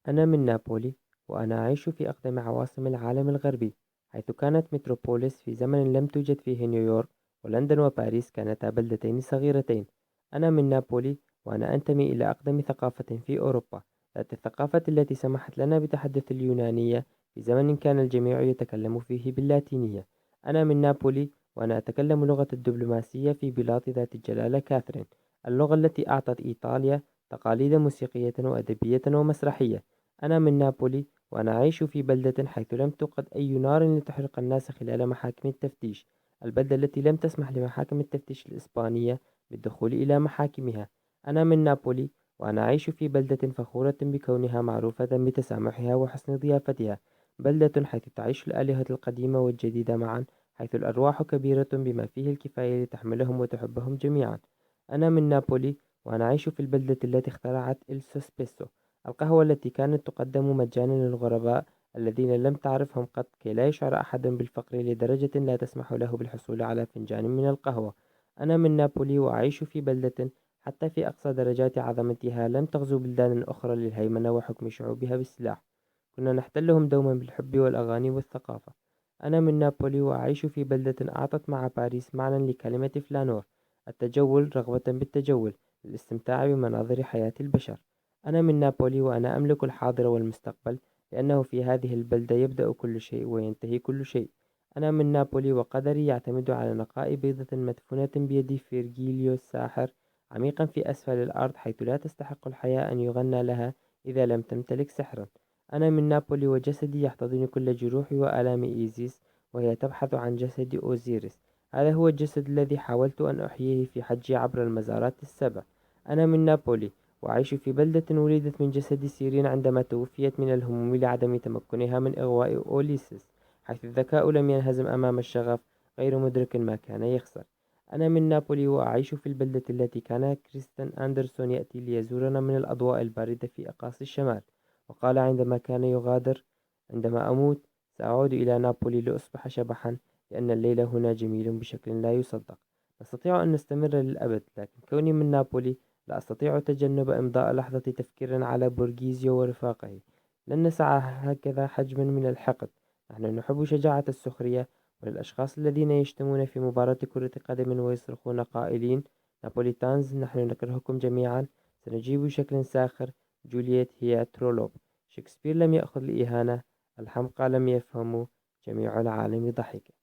أنا من نابولي، وأنا أعيش في أقدم عواصم العالم الغربي، حيث كانت متروبوليس في زمن لم توجد فيه نيويورك. ولندن وباريس كانتا بلدتين صغيرتين. أنا من نابولي، وأنا أنتمي إلى أقدم ثقافة في أوروبا، ذات الثقافة التي سمحت لنا بتحدث اليونانية في زمن كان الجميع يتكلم فيه باللاتينية. أنا من نابولي، وأنا أتكلم لغة الدبلوماسية في بلاط ذات الجلالة كاثرين، اللغة التي أعطت إيطاليا تقاليد موسيقية وأدبية ومسرحية. أنا من نابولي، وأنا أعيش في بلدة حيث لم توقد أي نار لتحرق الناس خلال محاكم التفتيش، البلدة التي لم تسمح لمحاكم التفتيش الإسبانية بالدخول إلى محاكمها. أنا من نابولي، وأنا أعيش في بلدة فخورة بكونها معروفة بتسامحها وحسن ضيافتها، بلدة حيث تعيش الآلهة القديمة والجديدة معا، حيث الأرواح كبيرة بما فيه الكفاية لتحملهم وتحبهم جميعا. أنا من نابولي، وأنا أعيش في البلدة التي اخترعت الإسبريسو، القهوة التي كانت تقدم مجانا للغرباء الذين لم تعرفهم قط، كي لا يشعر أحد بالفقر لدرجة لا تسمح له بالحصول على فنجان من القهوة. أنا من نابولي، وأعيش في بلدة حتى في أقصى درجات عظمتها لم تغزو بلدان أخرى للهيمنة وحكم شعوبها بالسلاح. كنا نحتلهم دوما بالحب والأغاني والثقافة. أنا من نابولي، وأعيش في بلدة أعطت مع باريس معنى لكلمة فلانور: التجول، رغبة بالتجول للاستمتاع بمناظر حياة البشر. أنا من نابولي، وأنا أملك الحاضر والمستقبل، لأنه في هذه البلدة يبدأ كل شيء وينتهي كل شيء. أنا من نابولي، وقدري يعتمد على نقاء بيضة مدفونة بيد فيرجيليو الساحر عميقا في أسفل الأرض، حيث لا تستحق الحياة أن يغنى لها إذا لم تمتلك سحرا. أنا من نابولي، وجسدي يحتضن كل جروحي وآلام إيزيس، وهي تبحث عن جسد أوزيريس. هذا هو الجسد الذي حاولت أن أحييه في حجي عبر المزارات السبع. أنا من نابولي، وأعيش في بلدة ولدت من جسد سيرين عندما توفيت من الهموم لعدم تمكنها من إغواء أوليسيس، حيث الذكاء لم ينهزم أمام الشغف، غير مدرك ما كان يخسر. أنا من نابولي، وأعيش في البلدة التي كان كريستيان أندرسون يأتي ليزورنا من الأضواء الباردة في أقاصي الشمال، وقال عندما كان يغادر: عندما أموت سأعود إلى نابولي لأصبح شبحا، لأن الليل هنا جميل بشكل لا يصدق. نستطيع أن نستمر للأبد، لكن كوني من نابولي لا أستطيع تجنب إمضاء لحظة تفكير على بورغيزيو ورفاقه. لن نسعى هكذا حجما من الحقد. نحن نحب شجاعة السخرية، وللأشخاص الذين يشتمون في مباراة كرة قدم ويصرخون قائلين: نابوليتانز، نحن نكرهكم جميعا، سنجيب بشكل ساخر: جولييت هي ترولوب. شكسبير لم يأخذ الإهانة، الحمقى لم يفهموا، جميع العالم ضحك.